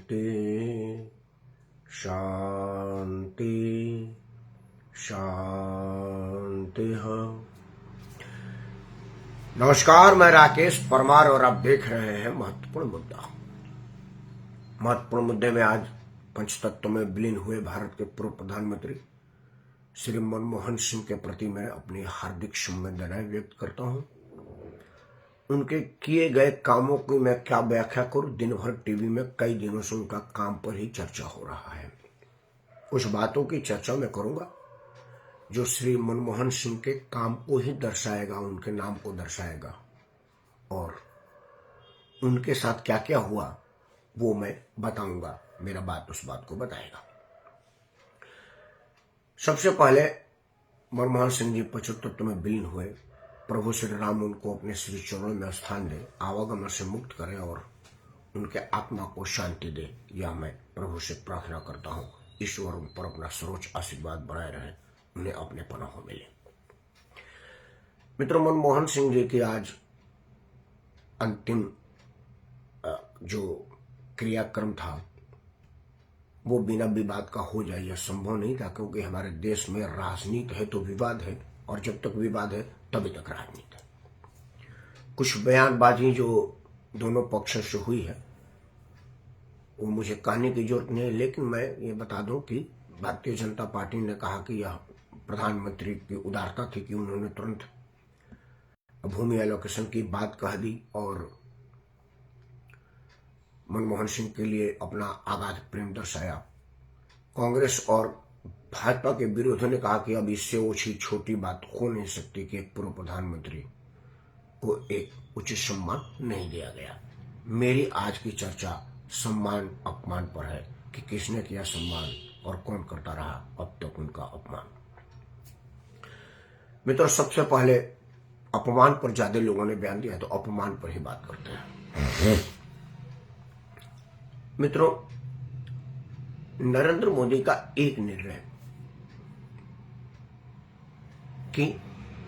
शांति शांति शांति है। नमस्कार, मैं राकेश परमार और आप देख रहे हैं महत्वपूर्ण मुद्दा। महत्वपूर्ण मुद्दे में आज पंचतत्व में विलीन हुए भारत के पूर्व प्रधानमंत्री श्री मनमोहन सिंह के प्रति मैं अपनी हार्दिक संवेदनाएं व्यक्त करता हूं। उनके किए गए कामों की मैं क्या व्याख्या करूं। दिन भर टीवी में कई दिनों से उनका काम पर ही चर्चा हो रहा है। कुछ बातों की चर्चा मैं करूंगा जो श्री मनमोहन सिंह के काम को ही दर्शाएगा, उनके नाम को दर्शाएगा और उनके साथ क्या क्या हुआ वो मैं बताऊंगा। मेरा बात उस बात को बताएगा। सबसे पहले मनमोहन सिंह जी पंचतत्व में विलीन हुए। प्रभु श्री राम उनको अपने श्री चरणों में स्थान दे, आवागमन से मुक्त करें और उनके आत्मा को शांति दे, यह मैं प्रभु से प्रार्थना करता हूँ। ईश्वर उन पर अपना सर्वोच्च आशीर्वाद बनाए रहे, उन्हें अपने पनाह मिले। मित्रों, मनमोहन सिंह जी की आज अंतिम जो क्रियाक्रम था वो बिना विवाद का हो जाए, यह संभव नहीं था, क्योंकि हमारे देश में राजनीति है तो विवाद है, और जब तक विवाद है तभी तक राजनीति है। कुछ बयानबाजी जो दोनों पक्षों से हुई है वो मुझे कहने की जरूरत नहीं है, लेकिन मैं ये बता दूं कि भारतीय जनता पार्टी ने कहा कि यह प्रधानमंत्री की उदारता थी कि उन्होंने तुरंत भूमि एलोकेशन की बात कह दी और मनमोहन सिंह के लिए अपना अगाध प्रेम दर्शाया। कांग्रेस और भाजपा के विरोधियों ने कहा कि अब इससे ओछी छोटी बात हो नहीं सकती कि एक पूर्व प्रधानमंत्री को एक उचित सम्मान नहीं दिया गया। मेरी आज की चर्चा सम्मान अपमान पर है कि किसने किया सम्मान और कौन करता रहा अब तक उनका अपमान। मित्रों, सबसे पहले अपमान पर ज्यादा लोगों ने बयान दिया तो अपमान पर ही बात करते हैं। मित्रों, नरेंद्र मोदी का एक निर्णय कि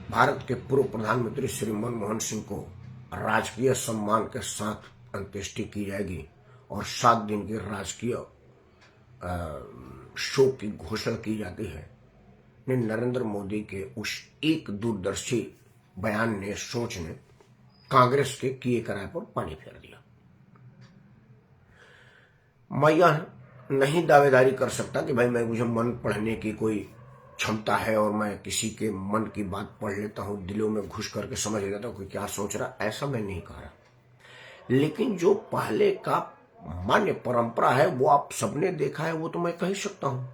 भारत के पूर्व प्रधानमंत्री श्री मनमोहन सिंह को राजकीय सम्मान के साथ अंत्येष्टि की जाएगी और 7 दिन की राजकीय शोक की घोषणा की जाती है, ने नरेंद्र मोदी के उस एक दूरदर्शी बयान ने, सोच ने कांग्रेस के किए कराए पर पानी फेर दिया। मैं यह नहीं दावेदारी कर सकता कि भाई मुझे मन पढ़ने की कोई क्षमता है और मैं किसी के मन की बात पढ़ लेता हूं, दिलों में घुस करके समझ लेता हूं कि क्या सोच रहा। ऐसा मैं नहीं कह रहा, लेकिन जो पहले का मान्य परंपरा है वो आप सबने देखा है, वो तो मैं कह सकता हूं।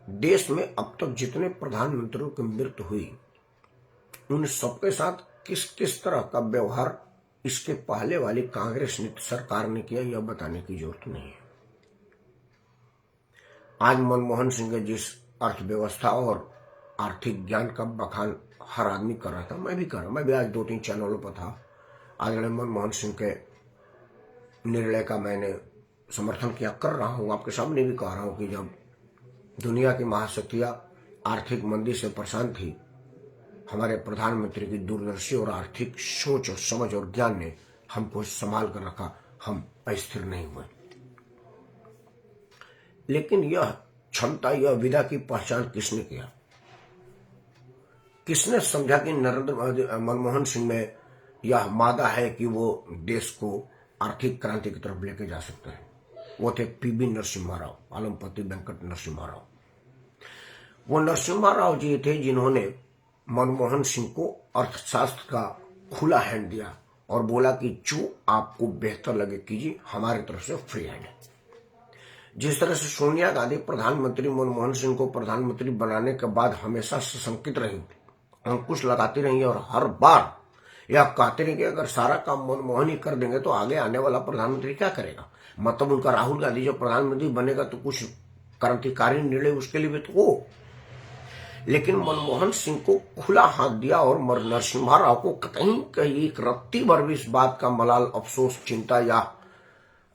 देश में अब तक जितने प्रधानमंत्रियों की मृत्यु हुई उन सबके साथ किस किस तरह का व्यवहार इसके पहले वाली कांग्रेस सरकार ने किया, यह बताने की जरूरत नहीं है। आज मनमोहन सिंह के जिस अर्थव्यवस्था और आर्थिक ज्ञान का बखान हर आदमी कर रहा था, मैं भी कर रहा। मैं भी आज 2-3 चैनलों पर था। आज मनमोहन सिंह के निर्णय का मैंने समर्थन किया, कर रहा हूं। आपके सामने भी कह रहा हूं कि जब दुनिया की महाशक्तियां आर्थिक मंदी से परेशान थी, हमारे प्रधानमंत्री की दूरदर्शी और आर्थिक सोच और समझ और ज्ञान ने हमको संभाल कर रखा, हम अस्थिर नहीं हुए। लेकिन यह क्षमता, यह विधा की पहचान किसने किया? किसने समझा कि मनमोहन सिंह में यह मादा है कि वो देश को आर्थिक क्रांति की तरफ लेके जा सकते हैं? वो थे पीबी नरसिम्हा राव, आलमपति वेंकट नरसिम्हा राव। वो नरसिम्हा राव जी थे जिन्होंने मनमोहन सिंह को अर्थशास्त्र का खुला हैंड दिया और बोला कि जो आपको बेहतर लगे कीजिए, हमारी तरफ से फ्री हैंड है। जिस तरह से सोनिया गांधी प्रधानमंत्री मनमोहन सिंह को प्रधानमंत्री बनाने के बाद हमेशा सशंकित रही, अंकुश लगाती रही और हर बार यह कहते रही कि अगर सारा काम मनमोहन ही कर देंगे तो आगे आने वाला प्रधानमंत्री क्या करेगा। मतलब उनका राहुल गांधी जब प्रधानमंत्री बनेगा तो कुछ क्रांतिकारी निर्णय उसके लिए भी तो हो। लेकिन मनमोहन सिंह को खुला हाथ दिया और नरसिम्हा राव को कहीं कहीं एक रत्ती भर भी इस बात का मलाल, अफसोस, चिंता या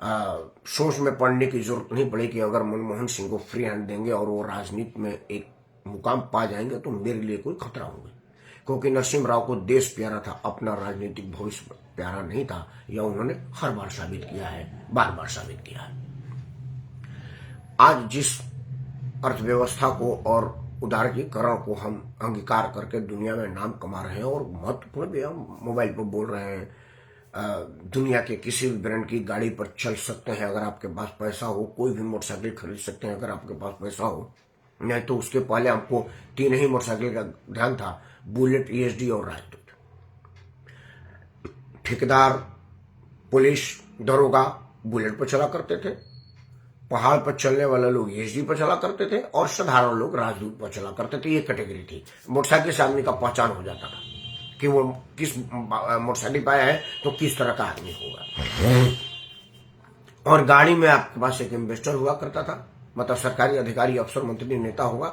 सोच में पड़ने की जरूरत नहीं पड़ी कि अगर मनमोहन सिंह को फ्री हैंड देंगे और वो राजनीति में एक मुकाम पा जाएंगे तो मेरे लिए कोई खतरा होगा। क्योंकि नरसिम्हा राव को देश प्यारा था, अपना राजनीतिक भविष्य प्यारा नहीं था। यह उन्होंने हर बार साबित किया है, बार बार साबित किया है। आज जिस अर्थव्यवस्था को और उदारीकरण को हम अंगीकार करके दुनिया में नाम कमा रहे हैं, और महत्वपूर्ण भी हम मोबाइल पर बोल रहे हैं, दुनिया के किसी भी ब्रांड की गाड़ी पर चल सकते हैं अगर आपके पास पैसा हो, कोई भी मोटरसाइकिल खरीद सकते हैं अगर आपके पास पैसा हो। नहीं तो उसके पहले हमको 3 ही मोटरसाइकिल का ध्यान था, बुलेट, ESD और राजदूत। ठेकेदार, पुलिस, दरोगा बुलेट पर चला करते थे, पहाड़ पर चलने वाले लोग ESD पर चला करते थे, और साधारण लोग राजदूत पर चला करते थे। ये कैटेगरी थी। मोटरसाइकिल से आदमी का पहचान हो जाता था कि वो किस मोटरसाइकिल पर आया है तो किस तरह का आदमी होगा। और गाड़ी में आपके पास एक इन्वेस्टर हुआ करता था, मतलब सरकारी अधिकारी, अफसर, मंत्री, नेता होगा।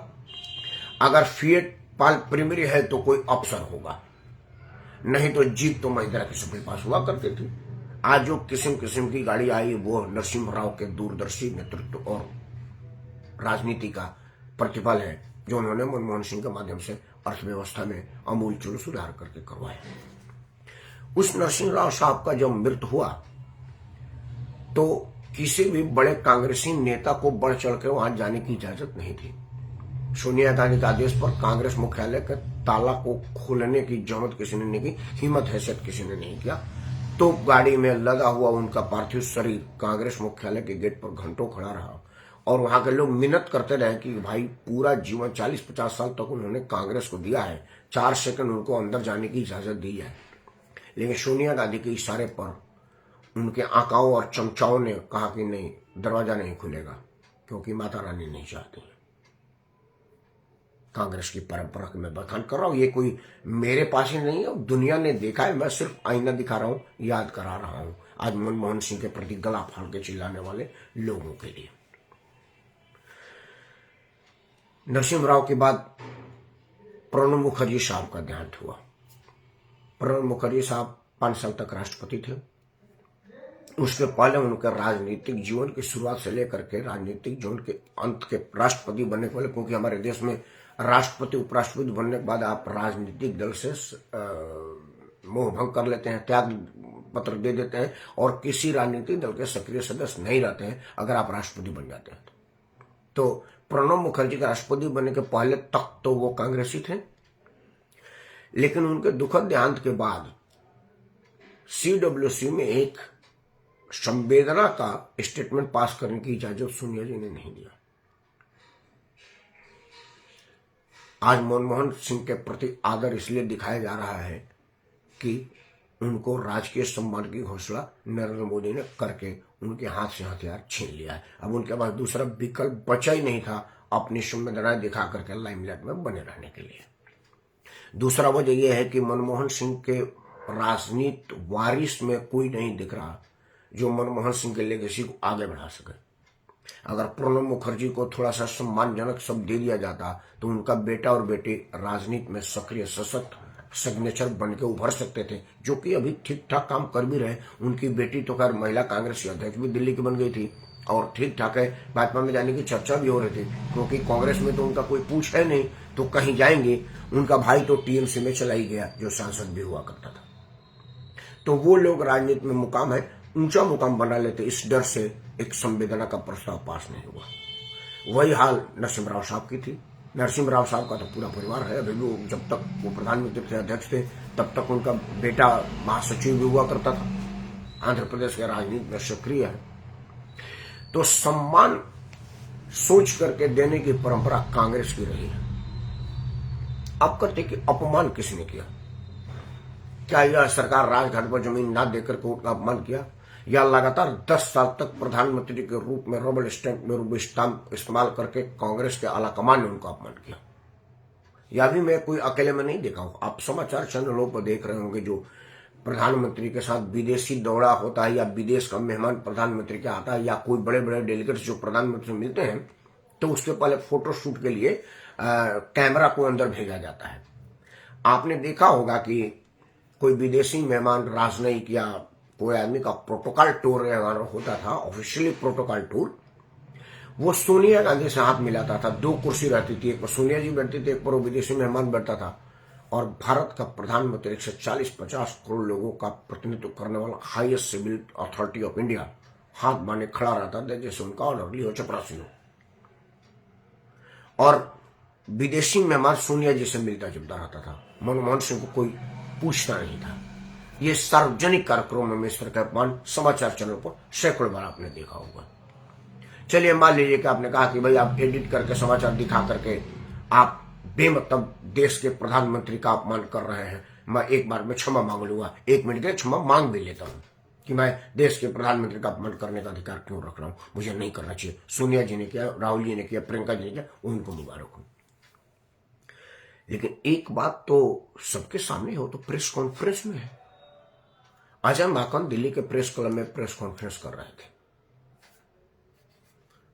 अगर फिएट प्रीमियरी है तो कोई अफसर होगा, नहीं तो जीप तो महिंद्रा के सबके पास हुआ करती थी। आज जो किस्म किस्म की गाड़ी आई वो नरसिम्हा राव के दूरदर्शी नेतृत्व और राजनीति का प्रतिफल है, जो उन्होंने मनमोहन सिंह के माध्यम से अर्थव्यवस्था में आमूलचूल सुधार करके करवाया। उस नरसिम्हा राव साहब का जब मृत्यु हुआ तो किसी भी बड़े कांग्रेसी नेता को बढ़ चढ़ के वहां जाने की इजाजत नहीं थी। सोनिया गांधी के आदेश पर कांग्रेस मुख्यालय के ताला को खोलने की जहमत किसी ने नहीं की, हिम्मत हैसियत किसी ने नहीं किया। तो गाड़ी में लदा हुआ उनका पार्थिव शरीर कांग्रेस मुख्यालय के गेट पर घंटों खड़ा रहा, और वहां के लोग मिन्नत करते रहे कि भाई पूरा जीवन 40-50 साल तक उन्होंने कांग्रेस को दिया है, 4 सेकंड उनको अंदर जाने की इजाजत दी है। लेकिन सोनिया गांधी के इशारे पर उनके आकाओं और चमचाओं ने कहा कि नहीं, दरवाजा नहीं खुलेगा, क्योंकि माता रानी नहीं चाहती। कांग्रेस की परंपरा को मैं बखान कर रहा हूं, ये कोई मेरे पास ही नहीं है, दुनिया ने देखा है। मैं सिर्फ आईना दिखा रहा हूं, याद करा रहा हूं आज मनमोहन सिंह के प्रति गला फाड़ के चिल्लाने वाले लोगों के लिए। नरसिम्हा राव के बाद प्रणब मुखर्जी साहब का देहांत हुआ। प्रणब मुखर्जी साहब 5 साल तक राष्ट्रपति थे। उसके पहले उनके राजनीतिक जीवन की शुरुआत से लेकर के राजनीतिक जीवन के अंत के राष्ट्रपति बनने के पहले, क्योंकि हमारे देश में राष्ट्रपति उपराष्ट्रपति बनने के बाद आप राजनीतिक दल से मोह भंग कर लेते हैं, त्याग पत्र दे देते हैं, और किसी राजनीतिक दल के सक्रिय सदस्य नहीं रहते हैं अगर आप राष्ट्रपति बन जाते हैं। तो प्रणब मुखर्जी के राष्ट्रपति बनने के पहले तक तो वो कांग्रेसी थे, लेकिन उनके दुखद देहांत के बाद CWC में एक संवेदना का स्टेटमेंट पास करने की इजाजत सोनिया जी ने नहीं दिया। आज मनमोहन सिंह के प्रति आदर इसलिए दिखाया जा रहा है कि उनको राजकीय सम्मान की घोषणा नरेंद्र मोदी ने करके उनके हाथ से हथियार छीन लिया है। अब उनके पास दूसरा विकल्प बचा ही नहीं था अपनी संवेदनाएं दिखा करके लाइमलाइट में बने रहने के लिए। दूसरा वजह यह है कि मनमोहन सिंह के राजनीति वारिस में कोई नहीं दिख रहा जो मनमोहन सिंह के लेगेसी को आगे बढ़ा सके। अगर प्रणब मुखर्जी को थोड़ा सा सम्मानजनक शब्द दे दिया जाता तो उनका बेटा और बेटी राजनीति में सक्रिय सशक्त सिग्नेचर बन के उभर सकते थे, जो कि अभी ठीक ठाक काम कर भी रहे। उनकी बेटी तो खैर महिला कांग्रेस की अध्यक्ष भी दिल्ली की बन गई थी और ठीक ठाक है, भाजपा में जाने की चर्चा भी हो रही थी, क्योंकि कांग्रेस में तो उनका कोई पूछ है नहीं तो कहीं जाएंगे। उनका भाई तो TMC में चला ही गया जो सांसद भी हुआ करता था। तो वो लोग राजनीति में मुकाम है, ऊंचा मुकाम बना लेते, इस डर से एक संवेदना का प्रस्ताव पास नहीं हुआ। वही हाल नरसिम्हा राव साहब की थी। नरसिम्हा राव साहब का तो पूरा परिवार है, अभी भी जब तक वो प्रधानमंत्री थे, अध्यक्ष थे, तब तक उनका बेटा महासचिव भी हुआ करता था, आंध्र प्रदेश के राजनीति में सक्रिय है। तो सम्मान सोच करके देने की परंपरा कांग्रेस की रही है। अब करते कि अपमान किसने किया? क्या यह सरकार राजघाट पर जमीन ना देकर के उनका अपमान किया, या लगातार 10 साल तक प्रधानमंत्री के रूप में रबर स्टैंप में रूप स्टाम्प इस्तेमाल करके कांग्रेस के आलाकमान ने उनका अपमान किया? यह भी मैं कोई अकेले में नहीं देखा हूं। आप समाचार चैनलों पर देख रहे होंगे जो प्रधानमंत्री के साथ विदेशी दौरा होता है या विदेश का मेहमान प्रधानमंत्री के आता है या कोई बड़े बड़े डेलीगेट्स जो प्रधानमंत्री मिलते हैं, तो उसके पहले फोटो शूट के लिए कैमरा को अंदर भेजा जाता है। आपने देखा होगा कि कोई विदेशी मेहमान राजनयिक या कोई आदमी का प्रोटोकॉल टूर होता था, ऑफिशियली प्रोटोकॉल टूर, वो सोनिया गांधी से हाथ मिलाता था। 2 कुर्सी रहती थी, एक पर सोनिया जी बैठती थी, एक पर वो विदेशी मेहमान बैठता था। और भारत का प्रधानमंत्री 140-50 करोड़ लोगों का प्रतिनिधित्व करने वाला highest civil authority of India हाथ बांधे खड़ा रहता था जैसे उनका ऑर्डरली हो, चपरासी हो। और विदेशी मेहमान सोनिया जी से मिलता जुलता रहता था। मनमोहन सिंह को कोई पूछता नहीं था। ये सार्वजनिक कार्यक्रमों में इस तरह का अपमान समाचार चैनल पर सैकड़ों बार आपने देखा होगा। चलिए मान लीजिए कि आपने कहा कि भाई आप एडिट करके समाचार दिखा करके आप बेमतलब देश के प्रधानमंत्री का अपमान कर रहे हैं। मैं एक बार में क्षमा मांग लूंगा, 1 मिनट के क्षमा मांग भी लेता हूं कि मैं देश के प्रधानमंत्री का अपमान करने का अधिकार क्यों रख रहा हूं, मुझे नहीं करना चाहिए। सोनिया जी ने किया, राहुल जी ने किया, प्रियंका जी ने किया, उनको मुबारक हो। लेकिन एक बात तो सबके सामने हो, तो प्रेस कॉन्फ्रेंस में है। अजय माकन दिल्ली के प्रेस क्लब में प्रेस कॉन्फ्रेंस कर रहे थे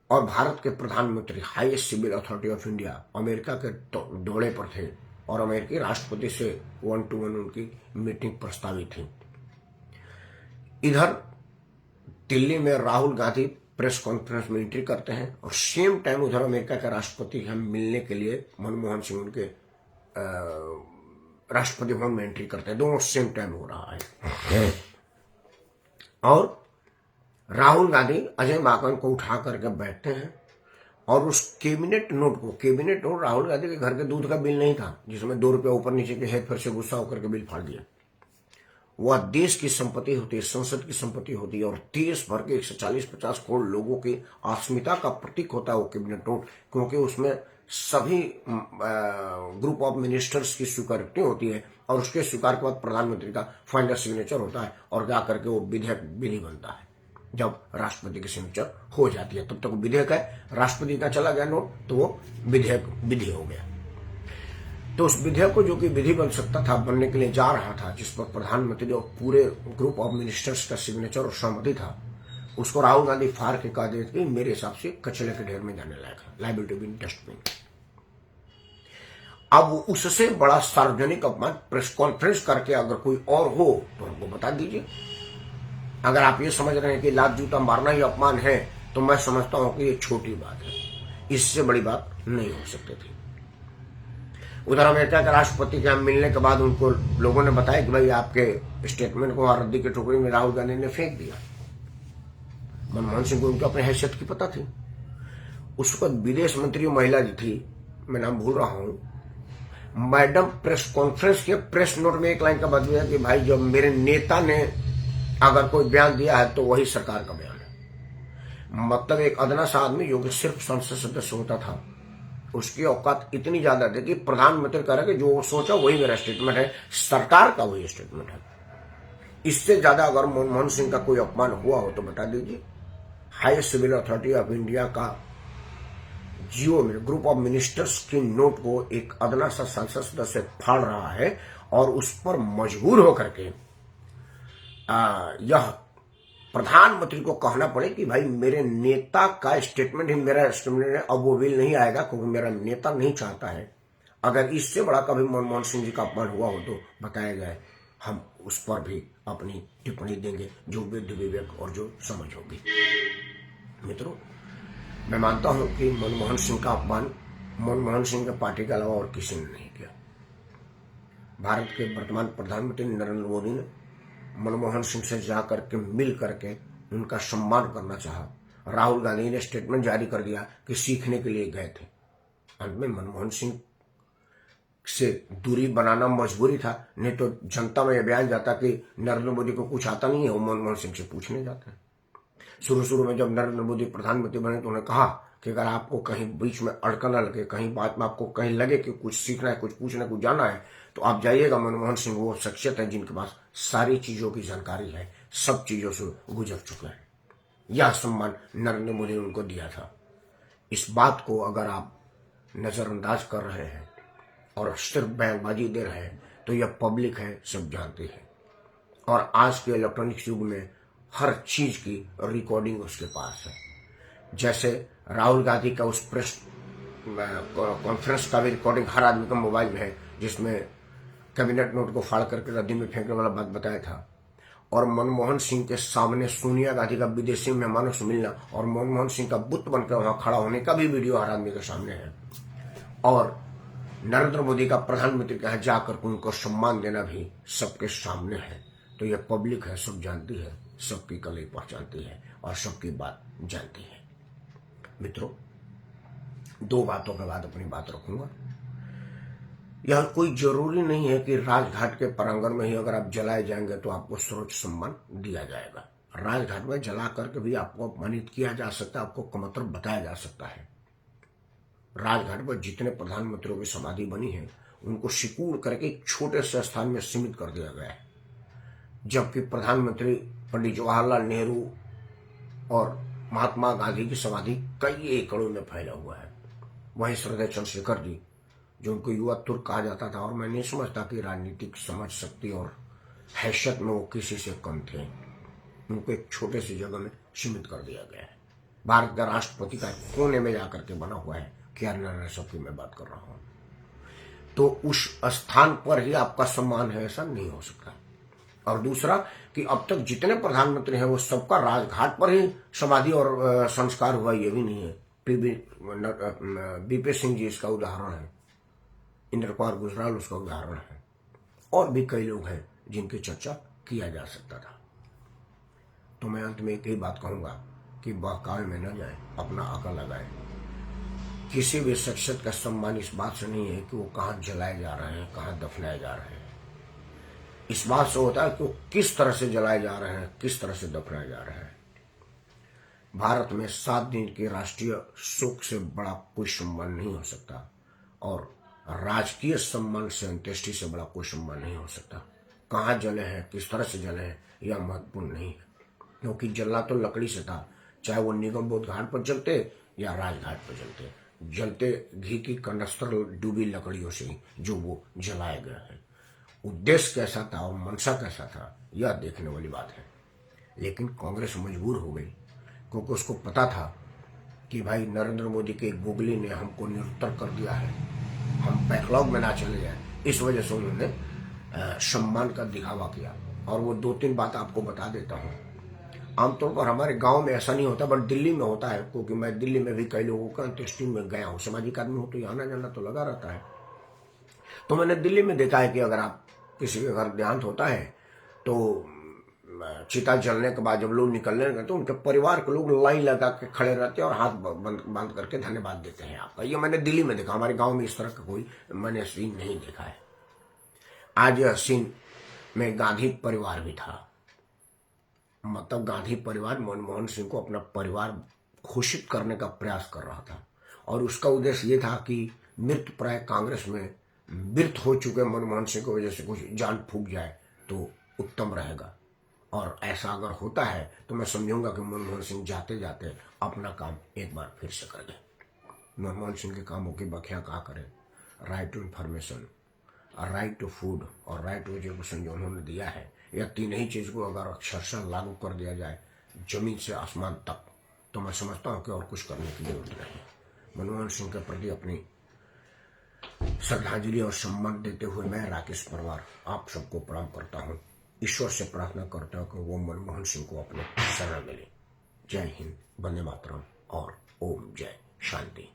और भारत के प्रधानमंत्री highest civil authority of India America के दौरे पर थे और अमेरिकी राष्ट्रपति से 1-to-1 उनकी मीटिंग प्रस्तावित थी। इधर दिल्ली में राहुल गांधी प्रेस कॉन्फ्रेंस में एंट्री करते हैं और सेम टाइम उधर अमेरिका के राष्ट्रपति हम मिलने के लिए मनमोहन सिंह उनके राष्ट्रपति भवन में एंट्री करते हैं। दोनों सेम टाइम हो रहा है और राहुल गांधी अजय माकन को उठा करके बैठते हैं और उस कैबिनेट नोट राहुल गांधी के घर के दूध का बिल नहीं था जिसमें ₹2 ऊपर नीचे के है, फिर से गुस्सा होकर के बिल फाड़ दिया। वह देश की संपत्ति होती है, संसद की संपत्ति होती है और देश भर के 140-50 करोड़ लोगों की अस्मिता का प्रतीक होता है वो कैबिनेट नोट, क्योंकि उसमें सभी ग्रुप ऑफ मिनिस्टर्स की स्वीकृति होती है और उसके स्वीकार के बाद प्रधानमंत्री का फाइनल सिग्नेचर होता है और जाकर के वो विधेयक बिल बनता है। जब राष्ट्रपति की सिग्नेचर हो जाती है तब तक वो विधेयक है, राष्ट्रपति का चला गया नोट तो वो विधेयक विधि हो गया। तो उस विधेयक को जो कि विधि बन सकता था, बनने के लिए जा रहा था, जिस पर प्रधानमंत्री और पूरे ग्रुप ऑफ मिनिस्टर्स का सिग्नेचर और सहमति था, उसको राहुल गांधी फाड़ के कहा देते कि मेरे हिसाब से कचरे के ढेर में जाने लायक है, लायबिलिटी बिन डस्टबिन। अब उससे बड़ा सार्वजनिक अपमान प्रेस कॉन्फ्रेंस करके अगर कोई और हो तो हमको बता दीजिए। अगर आप ये समझ रहे हैं कि लात जूता मारना ही अपमान है तो मैं समझता हूं कि ये छोटी बात है, इससे बड़ी बात नहीं हो सकती थी। उधर अमेरिका के राष्ट्रपति के मिलने के बाद उनको लोगों ने बताया कि भाई आपके स्टेटमेंट को रद्दी की टोकरी में राहुल गांधी ने फेंक दिया। मनमोहन सिंह को उनकी अपनी हैसियत की पता थी। उस वक्त विदेश मंत्री महिला जी थी, मैं नाम भूल रहा हूं, मैडम प्रेस कॉन्फ्रेंस के प्रेस नोट में एक लाइन का बदल दिया कि भाई जब मेरे नेता ने अगर कोई बयान दिया है तो वही सरकार का बयान है। मतलब एक अदना सा आदमी जो कि सिर्फ संसद सदस्य होता था, उसकी औकात इतनी ज्यादा थी कि प्रधानमंत्री कह रहे कि जो सोचा वही मेरा स्टेटमेंट है, सरकार का वही स्टेटमेंट है। इससे ज्यादा अगर मनमोहन सिंह का कोई अपमान हुआ हो तो बता दीजिए। Highest civil authority of India का जियो में ग्रुप ऑफ मिनिस्टर्स की नोट को एक अदना सा संसद सदस्य फाड़ रहा है और उस पर मजबूर होकर के यह प्रधानमंत्री को कहना पड़े कि भाई मेरे नेता का स्टेटमेंट ही मेरा स्टेटमेंट है, अब वो बिल नहीं आएगा क्योंकि मेरा नेता नहीं चाहता है। अगर इससे बड़ा कभी मनमोहन सिंह जी का अपमान हुआ हो तो बताया जाए, हम उस पर भी अपनी टिप्पणी देंगे जो विधि विवेक और जो समझ होगी। मित्रों, मैं मानता हूं कि मनमोहन सिंह का अपमान मनमोहन सिंह के पार्टी के अलावा और किसी ने नहीं किया। भारत के वर्तमान प्रधानमंत्री नरेंद्र मोदी ने मनमोहन सिंह से जाकर के मिल करके उनका सम्मान करना चाहा। राहुल गांधी ने स्टेटमेंट जारी कर दिया कि सीखने के लिए गए थे। अंत में मनमोहन सिंह से दूरी बनाना मजबूरी था, नहीं तो जनता में यह बयान जाता कि नरेंद्र मोदी को कुछ आता नहीं है, वो मनमोहन सिंह से पूछने जाते हैं। शुरू में जब नरेंद्र मोदी प्रधानमंत्री बने तो उन्होंने कहा कि अगर आपको कहीं बीच में अड़का न लगे, कहीं बात में आपको कहीं लगे कि कुछ सीखना है, कुछ पूछना, कुछ जाना है, तो आप जाइएगा। मनमोहन सिंह वो शख्सियत है जिनके पास सारी चीजों की जानकारी है, सब चीजों से गुजर चुके हैं। यह सम्मान नरेंद्र मोदी ने उनको दिया था। इस बात को अगर आप नजरअंदाज कर रहे हैं और सिर्फ बयानबाजी दे रहे हैं तो यह पब्लिक है, सब जानते हैं। और आज के इलेक्ट्रॉनिक युग में हर चीज की रिकॉर्डिंग उसके पास है। जैसे राहुल गांधी का उस प्रेस कॉन्फ्रेंस का भी रिकॉर्डिंग हर आदमी का मोबाइल में है, जिसमें कैबिनेट नोट को फाड़ करके रद्दी में फेंकने वाला बात बताया था। और मनमोहन सिंह के सामने सोनिया गांधी का विदेशी मेहमानों से मिलना और मनमोहन सिंह का बुत बनकर वहां खड़ा होने का भी वीडियो हर आदमी के सामने है। और नरेंद्र मोदी का प्रधानमंत्री के यहाँ जाकर उनको सम्मान देना भी सबके सामने है। तो यह पब्लिक है, सब जानती है, सबकी कलाई पहचानती है और सबकी बात जानती है। मित्रों, दो बातों के बाद अपनी बात रखूंगा। यह कोई जरूरी नहीं है कि राजघाट के प्रांगण में ही अगर आप जलाए जाएंगे तो आपको सर्वोच्च सम्मान दिया जाएगा। राजघाट में जला करके भी आपको अपमानित किया जा सकता है, आपको कमतर बताया जा सकता है। राजघाट पर जितने प्रधानमंत्रियों की समाधि बनी है उनको सिकुड़ करके एक छोटे से स्थान में सीमित कर दिया गया है, जबकि प्रधानमंत्री पंडित जवाहरलाल नेहरू और महात्मा गांधी की समाधि कई एकड़ों में फैला हुआ है। वहीं श्रद्धेय चंद्रशेखर जी, जो उनको युवा तुर्क कहा जाता था, और मैं नहीं समझता कि राजनीतिक समझ शक्ति और हैसियत में वो किसी से कम थे, उनको एक छोटे सी जगह में सीमित कर दिया गया है। भारत का राष्ट्रपति का कोने में जाकर के बना हुआ है, क्या नारायण साहब की मैं बात कर रहा हूं। तो उस स्थान पर ही आपका सम्मान है, ऐसा नहीं हो सकता। और दूसरा कि अब तक जितने प्रधानमंत्री हैं वो सबका राजघाट पर ही समाधि और संस्कार हुआ, ये भी नहीं है। बीपी सिंह जी इसका उदाहरण है, इंद्र कुमार गुजराल उसका उदाहरण है, और भी कई लोग हैं जिनकी चर्चा किया जा सकता था। तो मैं अंत में एक ही बात कहूंगा कि बहकावे में न जाए, अपना अकल लगाए। किसी भी शख्सियत का सम्मान इस बात से नहीं है कि वो कहाँ जलाए जा रहे हैं, कहाँ दफनाए जा रहे हैं। इस बात से होता है कि वो किस तरह से जलाए जा रहे हैं, किस तरह से दफनाए जा रहे हैं। भारत में 7 दिन के राष्ट्रीय शोक से बड़ा कोई सम्मान नहीं हो सकता, और राजकीय सम्मान से, अंत्येष्टि से बड़ा कोई सम्मान नहीं हो सकता। कहाँ जले हैं, किस तरह से जले हैं, यह महत्वपूर्ण नहीं है, क्योंकि जलना तो लकड़ी से था, चाहे वो निगम बोध घाट पर जलते या राजघाट पर जलते। जलते घी की कनस्तर डूबी लकड़ियों से जो वो जलाए गए हैं। उद्देश्य कैसा था और मंशा कैसा था, यह देखने वाली बात है। लेकिन कांग्रेस मजबूर हो गई, क्योंकि उसको पता था कि भाई नरेंद्र मोदी के गुगली ने हमको निरुत्तर कर दिया है, हम बैकलॉग में ना चले जाए। इस वजह से उन्होंने सम्मान का दिखावा किया। और वो 2-3 बात आपको बता देता हूँ। आमतौर पर हमारे गांव में ऐसा नहीं होता, बट दिल्ली में होता है, क्योंकि मैं दिल्ली में भी कई लोगों का अंत्येष्टि में गया हूँ। सामाजिक आदमी हो तो आना जाना तो लगा रहता है। तो मैंने दिल्ली में देखा है कि अगर आप किसी के घर देहांत होता है तो चिता जलने के बाद जब लोग निकलने लगे तो उनके परिवार के लोग लाइन लगा के खड़े रहते हैं और हाथ बांध करके धन्यवाद देते हैं आपका। ये मैंने दिल्ली में देखा, हमारे गांव में इस तरह का कोई मैंने सीन नहीं देखा है। आज यह सीन में गांधी परिवार भी था, मतलब गांधी परिवार मनमोहन सिंह को अपना परिवार घोषित करने का प्रयास कर रहा था, और उसका उद्देश्य ये था कि मृत प्राय कांग्रेस में मृत हो चुके मनमोहन सिंह की वजह से कुछ जान फूक जाए तो उत्तम रहेगा। और ऐसा अगर होता है तो मैं समझूंगा कि मनमोहन सिंह जाते जाते अपना काम एक बार फिर से कर गए। मनमोहन सिंह के कामों की व्याख्या कहा करें, right to information, right to food और राइट टू एजुकेशन जो उन्होंने दिया है, यह 3 ही चीज को अगर अक्षरशः लागू कर दिया जाए जमीन से आसमान तक, तो मैं समझता हूं कि और कुछ करने की जरूरत नहीं। मनमोहन सिंह के प्रति अपनी श्रद्धांजलि और सम्मान देते हुए मैं राकेश परवार आप सबको प्रणाम करता हूं। ईश्वर से प्रार्थना करता हूं कि वो मनमोहन सिंह को अपने शरण मिले। जय हिंद, वंदे मातरम और ओम जय शांति।